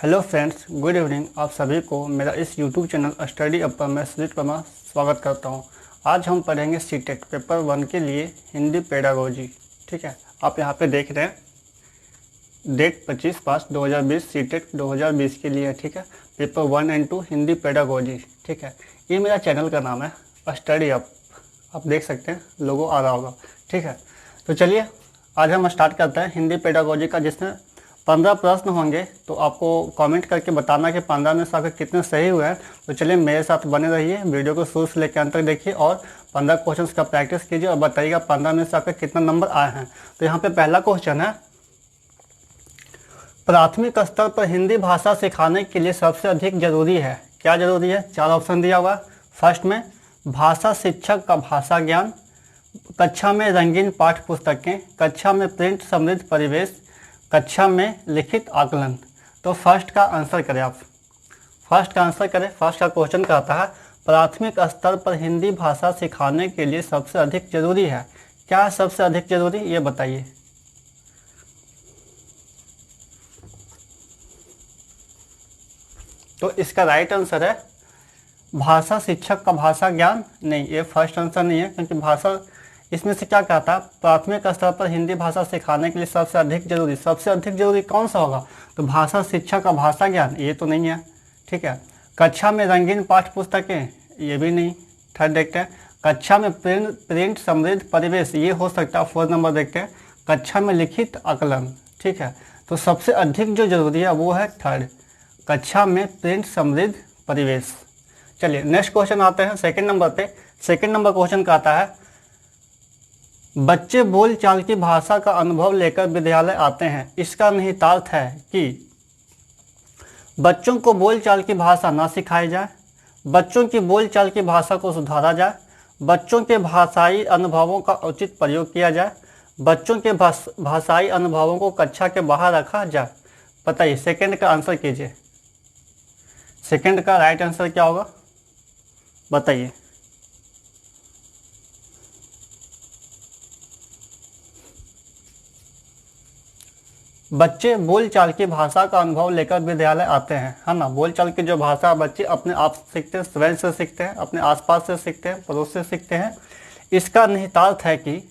Hello friends, good evening. आप सभी को मेरा इस यूट्यूब चैनल स्टडी अप पर मैं सुजीत वर्मा स्वागत करता हूं। आज हम पढ़ेंगे सीटेट पेपर 1 के लिए हिंदी पेडागोजी। ठीक है, आप यहां पे देख रहे हैं डेट 25/5/2020 सीटेट 2020 के लिए। ठीक है, पेपर 1 एंड 2 हिंदी पेडागोजी। ठीक है, ये मेरा चैनल का नाम है स्टडी अप। आप देख सकते हैं, लोगो आ रहा होगा। ठीक है, तो चलिए आज हम स्टार्ट करते हैं हिंदी पेडागोजी का, जिसमें 15 प्रश्न होंगे। तो आपको कमेंट करके बताना कि 15 में से आपके कितने सही हुए हैं। तो चलिए मेरे साथ बने रहिए, वीडियो को शुरू से लेकर अंत तक देखिए और 15 क्वेश्चंस का प्रैक्टिस कीजिए और बताइएगा 15 में से आपके कितना नंबर आए हैं। तो यहाँ पे पहला क्वेश्चन है, प्राथमिक स्तर पर हिंदी भाषा सिखाने के लिए सबसे अधिक जरूरी है। क्या जरूरी है? 4 ऑप्शन दिया हुआ है। फर्स्ट में भाषा शिक्षक का भाषा ज्ञान, कक्षा में रंगीन पाठ्य पुस्तकें, कक्षा में प्रिंट समृद्ध परिवेश, कक्षा में लिखित आकलन। तो फर्स्ट का आंसर करें आप। फर्स्ट का आंसर करें। फर्स्ट का क्वेश्चन कहता है प्राथमिक स्तर पर हिंदी भाषा सिखाने के लिए सबसे अधिक जरूरी है। क्या है सबसे अधिक जरूरी, ये बताइए। तो इसका राइट आंसर है भाषा शिक्षक का भाषा ज्ञान। नहीं, ये फर्स्ट आंसर नहीं है, क्योंकि भाषा इसमें से क्या कहता है, प्राथमिक स्तर पर हिंदी भाषा सिखाने के लिए सबसे अधिक जरूरी। सबसे अधिक जरूरी कौन सा होगा? तो भाषा शिक्षा का भाषा ज्ञान, ये तो नहीं है। ठीक है, कक्षा में रंगीन पाठ्य पुस्तकें, ये भी नहीं। थर्ड देखते हैं, कक्षा में प्रिंट समृद्ध परिवेश, ये हो सकता है। 4 नंबर देखते हैं, कक्षा में लिखित आकलन। ठीक है, तो सबसे अधिक जो जरूरी है वो है थर्ड, कक्षा में प्रिंट समृद्ध परिवेश। चलिए नेक्स्ट क्वेश्चन आते हैं सेकंड नंबर पे। सेकंड नंबर क्वेश्चन कहता है बच्चे बोलचाल की भाषा का अनुभव लेकर विद्यालय आते हैं। इसका निहितार्थ है कि बच्चों को बोलचाल की भाषा ना सिखाई जाए, बच्चों की बोलचाल की भाषा को सुधारा जाए, बच्चों के भाषाई अनुभवों का उचित प्रयोग किया जाए, बच्चों के भाषाई अनुभवों को कक्षा के बाहर रखा जाए। बताइए, सेकंड का आंसर कीजिए। सेकंड का राइट आंसर क्या होगा, बताइए। बच्चे बोलचाल की भाषा का अनुभव लेकर विद्यालय आते हैं, है ना। बोलचाल की जो भाषा बच्चे अपने आप सीखते हैं, स्वयं से सीखते हैं, अपने आसपास से सीखते हैं, पड़ोस से सीखते हैं। इसका निहितार्थ है कि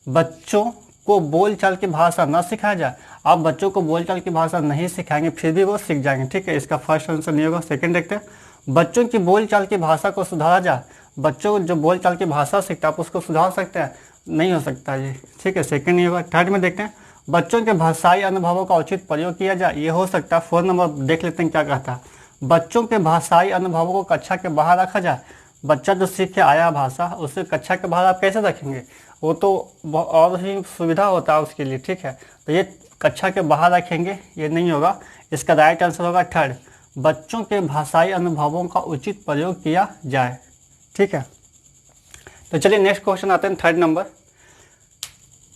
बच्चों को बोलचाल की भाषा न सिखाया जाए। आप बच्चों को बोलचाल की भाषा नहीं सिखाएंगे फिर भी वो सीख जाएंगे। ठीक है, इसका फर्स्ट आंसर नहीं होगा। सेकंड देखते हैं, बच्चों की बोलचाल की भाषा को सुधारा जाए। बच्चों जो बोलचाल की भाषा सीखता है आप उसको सुधार सकते हैं? नहीं हो सकता ये। ठीक है, सेकंड नहीं होगा। थर्ड में देखते हैं, बच्चों के भाषाई अनुभवों का उचित प्रयोग किया जाए, ये हो सकता है। 4 नंबर देख लेते हैं क्या कहता है, बच्चों के भाषाई अनुभवों को कक्षा के बाहर रखा जाए। बच्चा जो सीख के आया भाषा, उसे कक्षा के बाहर आप कैसे रखेंगे? वो तो और ही सुविधा होता है उसके लिए। ठीक है, तो ये कक्षा के बाहर रखेंगे, ये नहीं होगा। इसका राइट आंसर होगा थर्ड, बच्चों के भाषाई अनुभवों का उचित प्रयोग किया जाए। ठीक है, तो चलिए नेक्स्ट क्वेश्चन आते हैं थर्ड नंबर।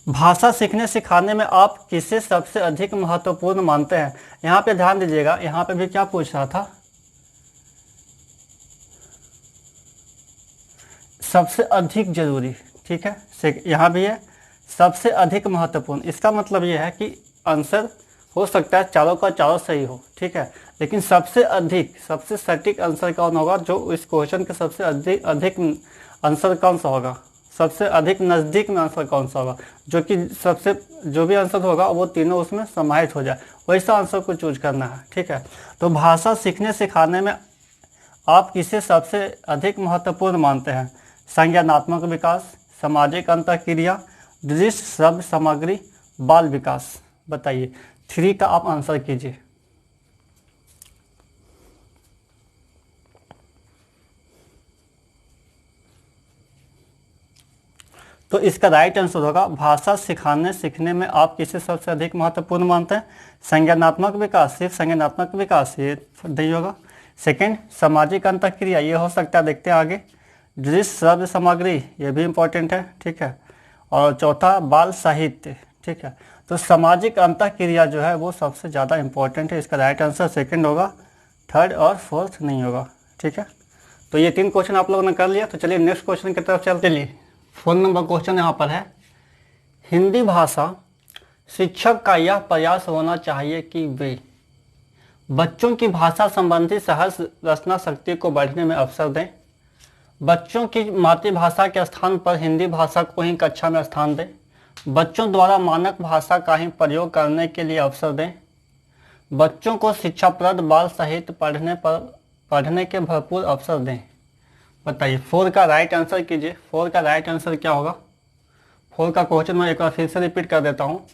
भाषा सीखने सिखाने में आप किसे सबसे अधिक महत्वपूर्ण मानते हैं? यहाँ पे ध्यान दीजिएगा, यहाँ पे भी क्या पूछ रहा था, सबसे अधिक जरूरी। ठीक है, यहाँ भी है सबसे अधिक महत्वपूर्ण। इसका मतलब ये है कि आंसर हो सकता है चारों का चारों सही हो। ठीक है, लेकिन सबसे अधिक, सबसे सटीक आंसर कौन होगा? जो इस क्वेश्चन के सबसे अधिक आंसर कौन सा होगा, सबसे अधिक नज़दीक में आंसर कौन सा होगा, जो कि सबसे जो भी आंसर होगा वो तीनों उसमें समाहित हो जाए, वैसा आंसर को चूज करना है। ठीक है, तो भाषा सीखने सिखाने में आप किसे सबसे अधिक महत्वपूर्ण मानते हैं? संज्ञानात्मक विकास, सामाजिक अंतःक्रिया, दृश्य शब्द सामग्री, बाल विकास। बताइए, 3 का आप आंसर कीजिए। तो इसका राइट आंसर होगा भाषा सिखाने सीखने में आप किसे सबसे अधिक महत्वपूर्ण मानते हैं? संज्ञानात्मक विकास, सिर्फ संज्ञानात्मक विकास, ये नहीं होगा। सेकंड, सामाजिक अंतःक्रिया, ये हो सकता है। देखते हैं आगे, दृश्य शब्द सामग्री, ये भी इंपॉर्टेंट है। ठीक है, और चौथा बाल साहित्य। ठीक है, तो सामाजिक अंतःक्रिया जो है वो सबसे ज़्यादा इंपॉर्टेंट है। इसका राइट आंसर सेकंड होगा, थर्ड और फोर्थ नहीं होगा। ठीक है, तो ये 3 क्वेश्चन आप लोगों ने कर लिया। तो चलिए नेक्स्ट क्वेश्चन की तरफ चलते। लिए 4 नंबर क्वेश्चन यहाँ पर है, हिंदी भाषा शिक्षक का यह प्रयास होना चाहिए कि वे बच्चों की भाषा संबंधी सहज रचना शक्ति को बढ़ने में अवसर दें। बच्चों की मातृभाषा के स्थान पर हिंदी भाषा को ही कक्षा में स्थान दें। बच्चों द्वारा मानक भाषा का ही प्रयोग करने के लिए अवसर दें। बच्चों को शिक्षाप्रद बाल साहित्य पढ़ने के भरपूर अवसर दें। बताइए 4 का राइट आंसर कीजिए। 4 का राइट आंसर क्या होगा? 4 का क्वेश्चन मैं एक बार फिर से रिपीट कर देता हूँ।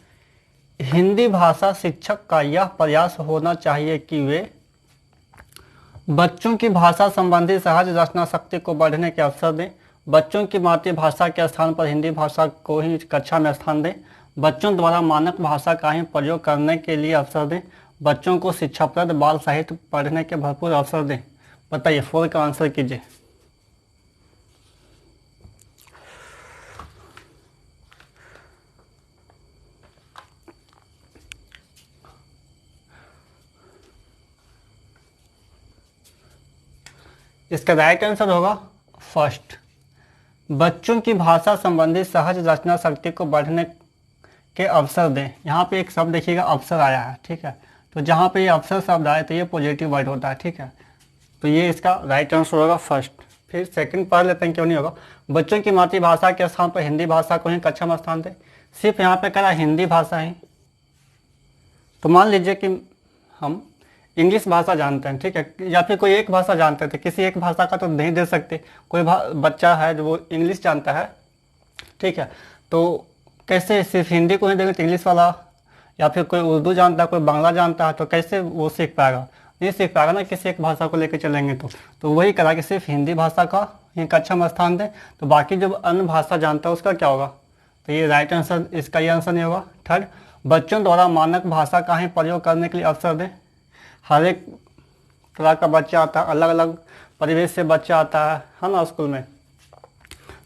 हिंदी भाषा शिक्षक का यह प्रयास होना चाहिए कि वे बच्चों की भाषा संबंधी सहज रचना शक्ति को बढ़ने के अवसर दें। बच्चों की मातृभाषा के स्थान पर हिंदी भाषा को ही कक्षा में स्थान दें। बच्चों द्वारा मानक भाषा का ही प्रयोग करने के लिए अवसर दें। बच्चों को शिक्षाप्रद बाल साहित्य पढ़ने के भरपूर अवसर दें। बताइए 4 का आंसर कीजिए। इसका राइट आंसर होगा फर्स्ट, बच्चों की भाषा संबंधी सहज रचना शक्ति को बढ़ने के अवसर दें। यहाँ पे एक शब्द देखिएगा अवसर आया है, ठीक है। तो जहाँ पे ये अवसर शब्द आए तो ये पॉजिटिव वर्ड होता है, ठीक है। तो ये इसका राइट आंसर होगा फर्स्ट। फिर सेकंड पढ़ लेते हैं, क्यों नहीं होगा। बच्चों की मातृभाषा के स्थान पर हिंदी भाषा को ही कक्षा में स्थान दें। सिर्फ यहाँ पे कह रहा हिंदी भाषा ही, तो मान लीजिए कि हम इंग्लिश भाषा जानते हैं, ठीक है, या फिर कोई एक भाषा जानते थे, किसी एक भाषा का तो नहीं दे सकते। कोई बच्चा है जो वो इंग्लिश जानता है, ठीक है, तो कैसे सिर्फ हिंदी को ही देंगे तो इंग्लिश वाला, या फिर कोई उर्दू जानता है, कोई बांग्ला जानता है, तो कैसे वो सीख पाएगा? नहीं सीख पाएगा ना, किसी एक भाषा को लेकर चलेंगे तो वही करा कि सिर्फ हिंदी भाषा का ही कक्षा में स्थान दें, तो बाकी जो अन्य भाषा जानता है उसका क्या होगा? तो ये राइट आंसर, इसका ये आंसर नहीं होगा। थर्ड, बच्चों द्वारा मानक भाषा का ही प्रयोग करने के लिए अवसर दें। हर एक तरह का बच्चा आता है, अलग अलग परिवेश से बच्चा आता है ना स्कूल में,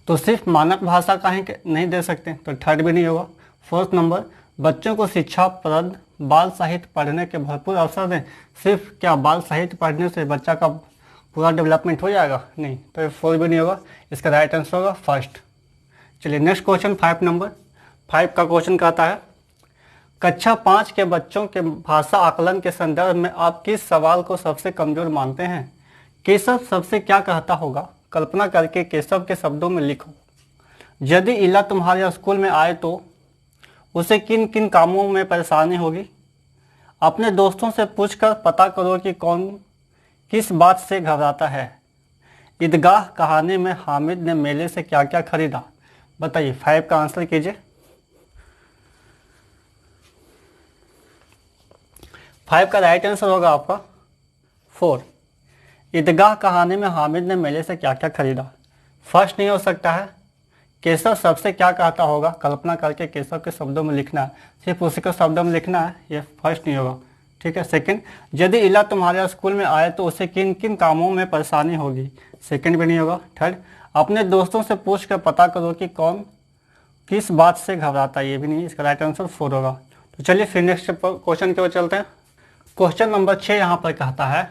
तो सिर्फ मानक भाषा का ही नहीं दे सकते, तो थर्ड भी नहीं होगा। फोर्थ नंबर, बच्चों को शिक्षाप्रद बाल साहित्य पढ़ने के भरपूर अवसर दें। सिर्फ क्या बाल साहित्य पढ़ने से बच्चा का पूरा डेवलपमेंट हो जाएगा? नहीं, तो ये 4 भी नहीं होगा। इसका राइट आंसर होगा फर्स्ट। चलिए नेक्स्ट क्वेश्चन 5 नंबर। 5 का क्वेश्चन कहता है, कक्षा 5 के बच्चों के भाषा आकलन के संदर्भ में आप किस सवाल को सबसे कमजोर मानते हैं? केशव सबसे क्या कहता होगा? कल्पना करके केशव के शब्दों में लिखो। यदि इला तुम्हारे स्कूल में आए तो उसे किन किन कामों में परेशानी होगी? अपने दोस्तों से पूछकर पता करो कि कौन किस बात से घबराता है। ईदगाह कहानी में हामिद ने मेले से क्या क्या खरीदा? बताइए 5 का आंसर कीजिए। 5 का राइट आंसर होगा आपका 4। ईदगाह कहानी में हामिद ने मेले से क्या क्या खरीदा। फर्स्ट नहीं हो सकता है। केशव सबसे क्या कहता होगा? कल्पना करके केशव के शब्दों में लिखना है, सिर्फ उसी के शब्दों में लिखना है, ये फर्स्ट नहीं होगा, ठीक है। सेकंड, यदि इला तुम्हारे स्कूल में आए तो उसे किन किन कामों में परेशानी होगी? सेकंड भी नहीं होगा। थर्ड, अपने दोस्तों से पूछ कर पता करो कि कौन किस बात से घबराता है, ये भी नहीं। इसका राइट आंसर 4 होगा। तो चलिए फिर नेक्स्ट क्वेश्चन की ओर चलते हैं। क्वेश्चन नंबर 6 यहाँ पर कहता है,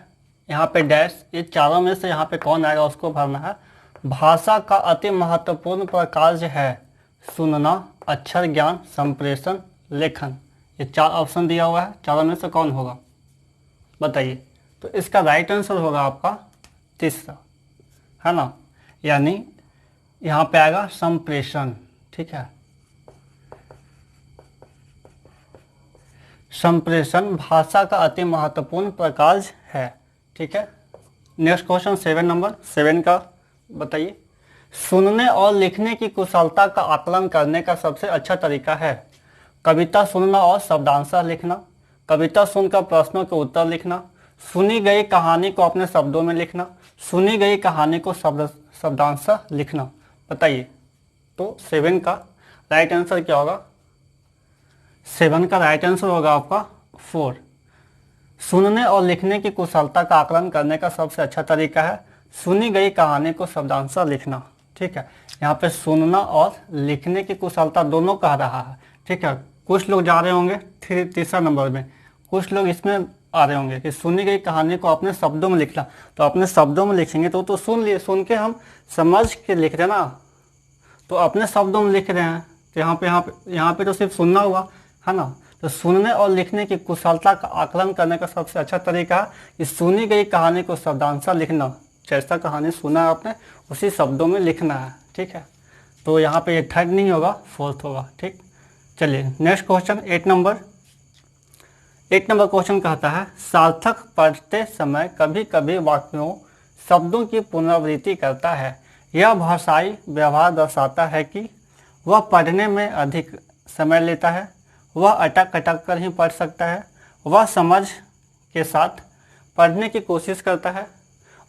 यहाँ पे डैश, ये चारों में से यहाँ पे कौन आएगा उसको भरना है। भाषा का अति महत्वपूर्ण प्रकार्य है सुनना, अक्षर ज्ञान, संप्रेषण, लेखन। ये 4 ऑप्शन दिया हुआ है, चारों में से कौन होगा बताइए। तो इसका राइट आंसर होगा आपका तीसरा, है ना, यानी यहाँ पे आएगा संप्रेषण, ठीक है। संप्रेषण भाषा का अति महत्वपूर्ण प्रकार्य है, ठीक है। Next question 7 number. 7 का बताइए, सुनने और लिखने की कुशलता का आकलन करने का सबसे अच्छा तरीका है कविता सुनना और शब्दांश लिखना, कविता सुनकर प्रश्नों के उत्तर लिखना, सुनी गई कहानी को अपने शब्दों में लिखना, सुनी गई कहानी को शब्दांश लिखना। बताइए तो 7 का राइट आंसर क्या होगा? 7 का राइट आंसर होगा आपका 4। सुनने और लिखने की कुशलता का आकलन करने का सबसे अच्छा तरीका है सुनी गई कहानी को शब्दांश लिखना, ठीक है। यहाँ पे सुनना और लिखने की कुशलता दोनों कह रहा है, ठीक है। कुछ लोग जा रहे होंगे तीसरा नंबर में, कुछ लोग इसमें आ रहे होंगे कि सुनी गई कहानी को अपने शब्दों में लिखना। तो अपने शब्दों में लिखेंगे तो सुन लिए, सुन के हम समझ के लिख रहे ना, तो अपने शब्दों में लिख रहे हैं। तो यहाँ पे तो सिर्फ सुनना हुआ, है ना। तो सुनने और लिखने की कुशलता का आकलन करने का सबसे अच्छा तरीका है इस सुनी गई कहानी को शब्दांशः लिखना। जैसा कहानी सुना आपने उसी शब्दों में लिखना है, ठीक है। तो यहाँ पे ये थर्ड नहीं होगा, फोर्थ होगा, ठीक। चलिए नेक्स्ट क्वेश्चन 8 नंबर क्वेश्चन कहता है सार्थक पढ़ते समय कभी कभी वाक्यों शब्दों की पुनरावृत्ति करता है। यह भाषाई व्यवहार दर्शाता है कि वह पढ़ने में अधिक समय लेता है, वह अटक अटक कर ही पढ़ सकता है, वह समझ के साथ पढ़ने की कोशिश करता है,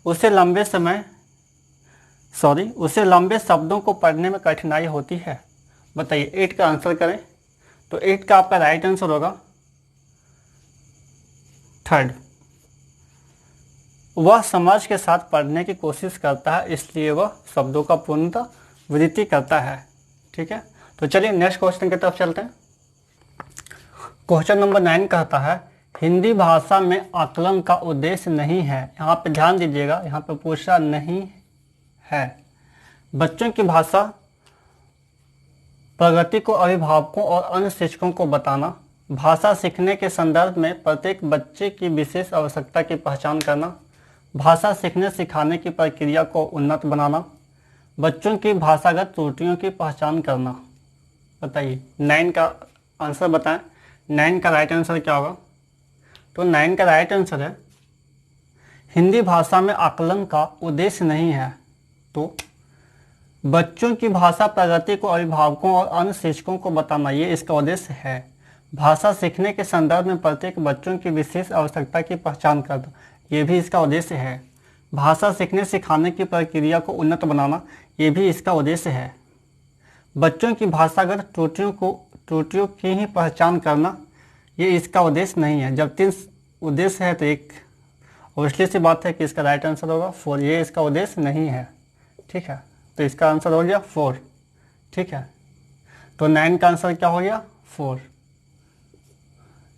उसे लंबे शब्दों को पढ़ने में कठिनाई होती है। बताइए 8 का आंसर करें। तो 8 का आपका राइट आंसर होगा थर्ड। वह समझ के साथ पढ़ने की कोशिश करता है, इसलिए वह शब्दों का पुनरावृत्ति करता है, ठीक है। तो चलिए नेक्स्ट क्वेश्चन की तरफ चलते हैं। क्वेश्चन नंबर 9 कहता है हिंदी भाषा में आकलन का उद्देश्य नहीं है। यहाँ पे ध्यान दीजिएगा, यहाँ पे पूछा नहीं है। बच्चों की भाषा प्रगति को अभिभावकों और अन्य शिक्षकों को बताना, भाषा सीखने के संदर्भ में प्रत्येक बच्चे की विशेष आवश्यकता की पहचान करना, भाषा सीखने सिखाने की प्रक्रिया को उन्नत बनाना, बच्चों की भाषागत त्रुटियों की पहचान करना। बताइए 9 का आंसर बताएं। 9 का राइट आंसर क्या होगा? तो 9 का राइट आंसर है हिंदी भाषा में आकलन का उद्देश्य नहीं है। तो बच्चों की भाषा प्रगति को अभिभावकों और अन्य शिक्षकों को बताना, ये इसका उद्देश्य है। भाषा सीखने के संदर्भ में प्रत्येक बच्चों की विशेष आवश्यकता की पहचान करना, ये भी इसका उद्देश्य है। भाषा सीखने सिखाने की प्रक्रिया को उन्नत बनाना, ये भी इसका उद्देश्य है। बच्चों की भाषागत त्रुटियों की ही पहचान करना, ये इसका उद्देश्य नहीं है। जब 3 उद्देश्य है तो एक ऑब्वियसली सी बात है कि इसका राइट आंसर होगा 4, ये इसका उद्देश्य नहीं है, ठीक है। तो इसका आंसर हो गया 4, ठीक है। तो 9 का आंसर क्या हो गया? 4,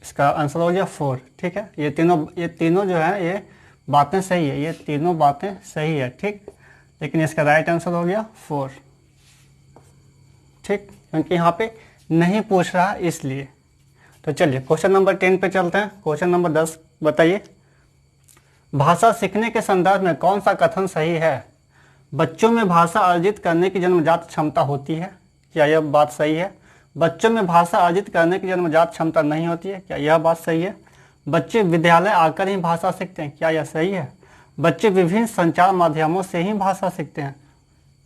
इसका आंसर हो गया 4, ठीक है। ये तीनों जो है ये बातें सही है, ये तीनों बातें सही है, ठीक। लेकिन इसका राइट आंसर हो गया 4, ठीक, क्योंकि यहाँ पे नहीं पूछ रहा इसलिए। तो चलिए क्वेश्चन नंबर 10 पे चलते हैं। क्वेश्चन नंबर 10 बताइए भाषा सीखने के संदर्भ में कौन सा कथन सही है? बच्चों में भाषा अर्जित करने की जन्मजात क्षमता होती है, क्या यह बात सही है? बच्चों में भाषा अर्जित करने की जन्मजात क्षमता नहीं होती है, क्या यह बात सही है? बच्चे विद्यालय आकर ही भाषा सीखते हैं, क्या यह सही है? बच्चे विभिन्न संचार माध्यमों से ही भाषा सीखते हैं।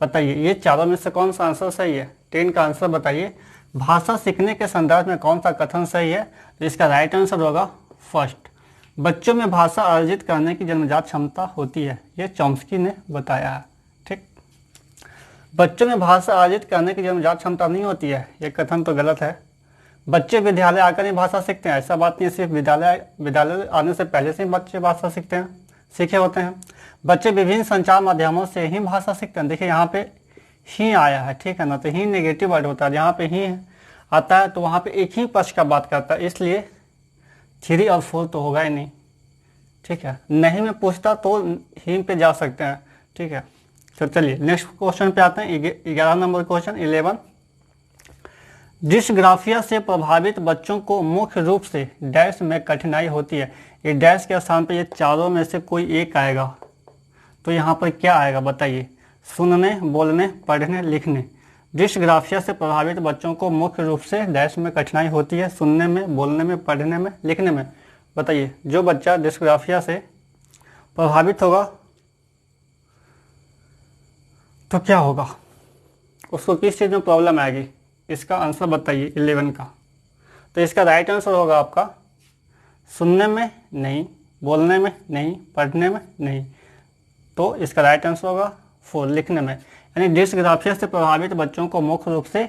बताइए ये चारों में से कौन सा आंसर सही है? 10 का आंसर बताइए भाषा सीखने के संदर्भ में कौन सा कथन सही है? तो इसका राइट आंसर होगा फर्स्ट, बच्चों में भाषा अर्जित करने की जन्मजात क्षमता होती है, ये चॉम्स्की ने बताया है, ठीक। बच्चों में भाषा अर्जित करने की जन्मजात क्षमता नहीं होती है, ये कथन तो गलत है। बच्चे विद्यालय आकर ही भाषा सीखते हैं, ऐसा बात नहीं है। सिर्फ विद्यालय आने से पहले से ही बच्चे भाषा सीखे होते हैं। बच्चे विभिन्न संचार माध्यमों से ही भाषा सीखते हैं। देखिए यहाँ पे ही आया है, ठीक है ना, तो ही नेगेटिव वर्ड होता है। जहाँ पे ही आता है तो वहाँ पे एक ही पक्ष का बात करता है, इसलिए 3 और 4 तो होगा ही नहीं, ठीक है। नहीं में पूछता तो ही पे जा सकते हैं, ठीक है। तो चलिए नेक्स्ट क्वेश्चन पे आते हैं। 11 नंबर क्वेश्चन 11, डिस्ग्राफिया से प्रभावित बच्चों को मुख्य रूप से डैश में कठिनाई होती है। ये डैश के स्थान पर ये चारों में से कोई एक आएगा, तो यहाँ पर क्या आएगा बताइए? सुनने, बोलने, पढ़ने, लिखने। डिस्ग्राफिया से प्रभावित बच्चों को मुख्य रूप से डैश में कठिनाई होती है, सुनने में, बोलने में, पढ़ने में, लिखने में। बताइए जो बच्चा डिस्ग्राफिया से प्रभावित होगा तो क्या होगा, उसको किस चीज़ में प्रॉब्लम आएगी? इसका आंसर बताइए 11 का। तो इसका राइट आंसर होगा आपका सुनने में नहीं, बोलने में नहीं, पढ़ने में नहीं। तो इसका राइट आंसर होगा 4, लिखने में। यानी डिस्ग्राफिया से प्रभावित बच्चों को मुख्य रूप से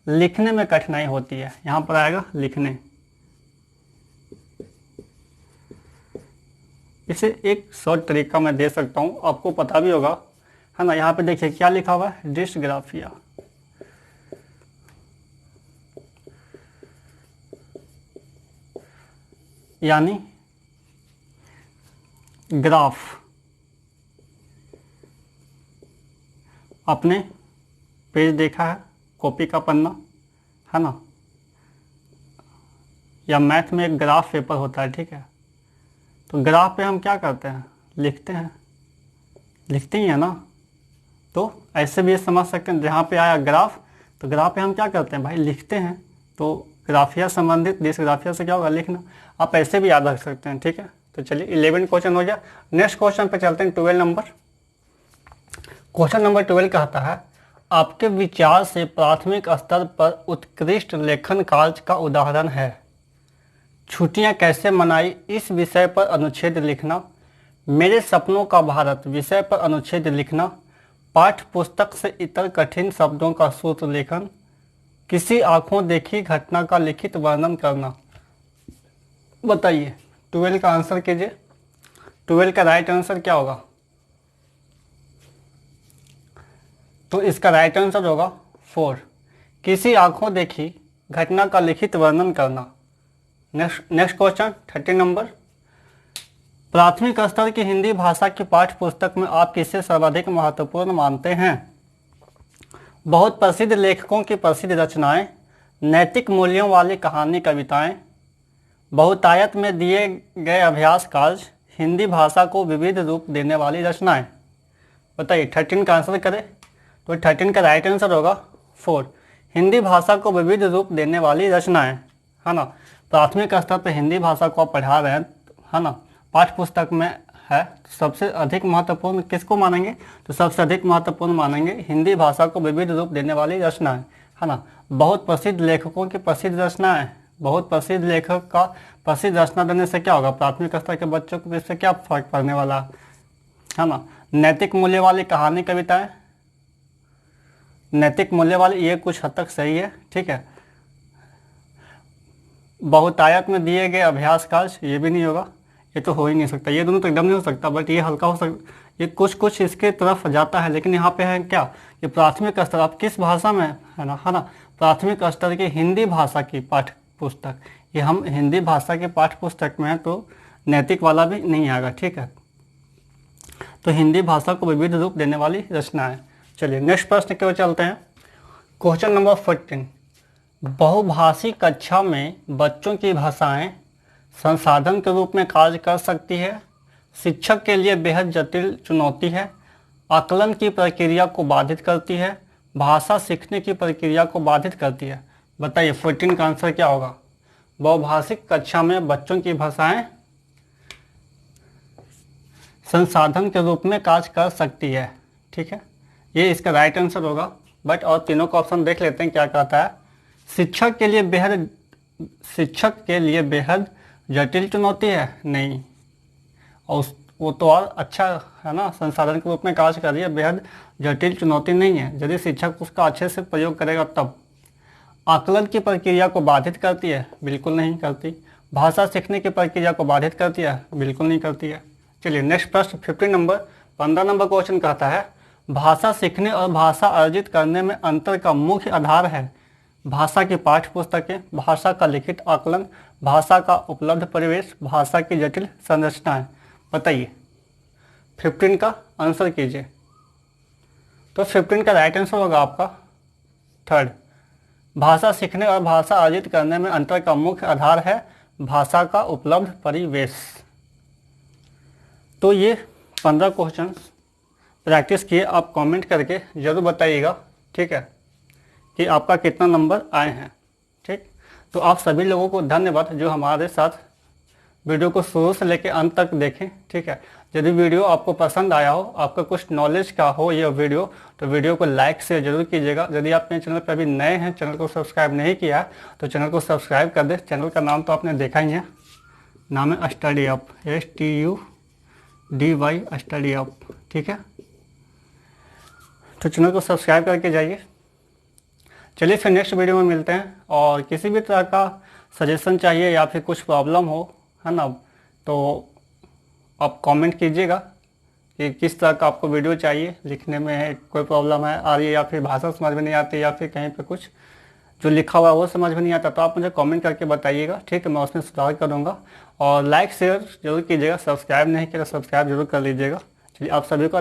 लिखने में कठिनाई होती है, यहाँ पर आएगा लिखने। इसे एक शॉर्ट तरीका मैं दे सकता हूँ, आपको पता भी होगा, है ना। यहाँ पे देखिए क्या लिखा हुआ है, डिस्ग्राफिया। यानी ग्राफ, अपने पेज देखा है, कॉपी का पन्ना, है ना, या मैथ में एक ग्राफ पेपर होता है, ठीक है। तो ग्राफ पे हम क्या करते हैं, लिखते ही है ना। तो ऐसे भी ये समझ सकते हैं, जहाँ पे आया ग्राफ तो ग्राफ पे हम क्या करते हैं भाई, लिखते हैं। तो ग्राफिया संबंधित डिस्ग्राफिया से क्या होगा, लिखना। आप ऐसे भी याद रख सकते हैं, ठीक है। तो चलिए 11 क्वेश्चन हो गया। नेक्स्ट क्वेश्चन पे चलते हैं, 12 नंबर। क्वेश्चन नंबर 12 कहता है, आपके विचार से प्राथमिक स्तर पर उत्कृष्ट लेखन कार्य का उदाहरण है। छुट्टियां कैसे मनाई इस विषय पर अनुच्छेद लिखना। मेरे सपनों का भारत विषय पर अनुच्छेद लिखना। पाठ्य पुस्तक से इतर कठिन शब्दों का सूत्र लेखन। किसी आंखों देखी घटना का लिखित वर्णन करना। बताइए 12 का आंसर कीजिए। 12 का राइट आंसर क्या होगा, तो इसका राइट आंसर होगा 4, किसी आंखों देखी घटना का लिखित वर्णन करना। Next question 13 number. प्राथमिक स्तर की हिंदी भाषा की पाठ्य पुस्तक में आप किसे सर्वाधिक महत्वपूर्ण मानते हैं। बहुत प्रसिद्ध लेखकों की प्रसिद्ध रचनाएं, नैतिक मूल्यों वाली कहानी कविताएं, बहुतायत में दिए गए अभ्यास कार्य, हिंदी भाषा को विविध रूप देने वाली रचनाएं। बताइए 13 का आंसर करें, तो 13 का राइट आंसर होगा 4, हिंदी भाषा को विविध रूप देने वाली रचनाएं, है ना। प्राथमिक स्तर पर हिंदी भाषा को आप पढ़ा रहे हैं, है ना, पाठ्य पुस्तक में है, तो सबसे अधिक महत्वपूर्ण किसको मानेंगे, तो सबसे अधिक महत्वपूर्ण मानेंगे हिंदी भाषा को विविध रूप देने वाली रचनाएं, है ना। बहुत प्रसिद्ध लेखकों की प्रसिद्ध रचनाएं, बहुत प्रसिद्ध लेखक का प्रसिद्ध रचना देने से क्या होगा, प्राथमिक स्तर के बच्चों को इससे क्या फर्क पड़ने वाला है ना। नैतिक मूल्य वाली कहानी कविताएं, नैतिक मूल्य वाली, ये कुछ हद तक सही है, ठीक है। बहुतायत में दिए गए अभ्यास कार्य, ये भी नहीं होगा, ये तो हो ही नहीं सकता, ये दोनों तो एकदम नहीं हो सकता, बट ये हल्का हो सकता, ये कुछ इसके तरफ जाता है। लेकिन यहाँ पे है क्या, ये प्राथमिक स्तर, आप किस भाषा में है ना, प्राथमिक स्तर की हिंदी भाषा की पाठ्य पुस्तक, ये हम हिंदी भाषा के पाठ्य पुस्तक में है, तो नैतिक वाला भी नहीं आएगा, ठीक है। तो हिंदी भाषा को विविध रूप देने वाली रचना है। चलिए नेक्स्ट प्रश्न की ओर चलते हैं। Question number 14। बहुभाषी कक्षा में बच्चों की भाषाएं संसाधन के रूप में कार्य कर सकती है, शिक्षक के लिए बेहद जटिल चुनौती है, आकलन की प्रक्रिया को बाधित करती है, भाषा सीखने की प्रक्रिया को बाधित करती है। बताइए 14 का आंसर क्या होगा। बहुभाषिक कक्षा में बच्चों की भाषाएं संसाधन के रूप में कार्य कर सकती है, ठीक है, ये इसका राइट आंसर होगा। बट और तीनों का ऑप्शन देख लेते हैं क्या कहता है। शिक्षक के लिए बेहद जटिल चुनौती है, नहीं, और वो तो और अच्छा है ना, संसाधन के रूप में कार्य कर रही है, बेहद जटिल चुनौती नहीं है, यदि शिक्षक उसका अच्छे से प्रयोग करेगा तब। आकलन की प्रक्रिया को बाधित करती है, बिल्कुल नहीं करती। भाषा सीखने की प्रक्रिया को बाधित करती है, बिल्कुल नहीं करती है। चलिए नेक्स्ट प्रश्न 15 नंबर। 15 नंबर क्वेश्चन कहता है, भाषा सीखने और भाषा अर्जित करने में अंतर का मुख्य आधार है भाषा की पाठ्य पुस्तकें, भाषा का लिखित आकलन, भाषा का उपलब्ध परिवेश, भाषा की जटिल संरचनाएं। बताइए 15 का आंसर कीजिए। तो 15 का राइट आंसर होगा आपका 3rd, भाषा सीखने और भाषा अर्जित करने में अंतर का मुख्य आधार है भाषा का उपलब्ध परिवेश। तो ये 15 क्वेश्चन प्रैक्टिस किए, आप कमेंट करके ज़रूर बताइएगा, ठीक है, कि आपका कितना नंबर आए हैं, ठीक। तो आप सभी लोगों को धन्यवाद जो हमारे साथ वीडियो को शुरू से लेकर अंत तक देखें, ठीक है। यदि वीडियो आपको पसंद आया हो, आपका कुछ नॉलेज का हो ये वीडियो, तो वीडियो को लाइक से जरूर कीजिएगा। यदि आप मेरे चैनल पर अभी नए हैं, चैनल को सब्सक्राइब नहीं किया तो चैनल को सब्सक्राइब कर दें। चैनल का नाम तो आपने देखा ही है, नाम है study up, STUDY study up, ठीक है। तो चैनल को सब्सक्राइब करके जाइए। चलिए फिर नेक्स्ट वीडियो में मिलते हैं, और किसी भी तरह का सजेशन चाहिए या फिर कुछ प्रॉब्लम हो, है ना, तो आप कमेंट कीजिएगा कि किस तरह का आपको वीडियो चाहिए, लिखने में कोई प्रॉब्लम है आ रही है, या फिर भाषा समझ में नहीं आती, या फिर कहीं पे कुछ जो लिखा हुआ है वो समझ में नहीं आता, तो आप मुझे कमेंट करके बताइएगा, ठीक है, मैं उसमें सुधार करूँगा। और लाइक शेयर जरूर कीजिएगा, सब्सक्राइब नहीं किया तो सब्सक्राइब जरूर कर लीजिएगा। चलिए आप सभी को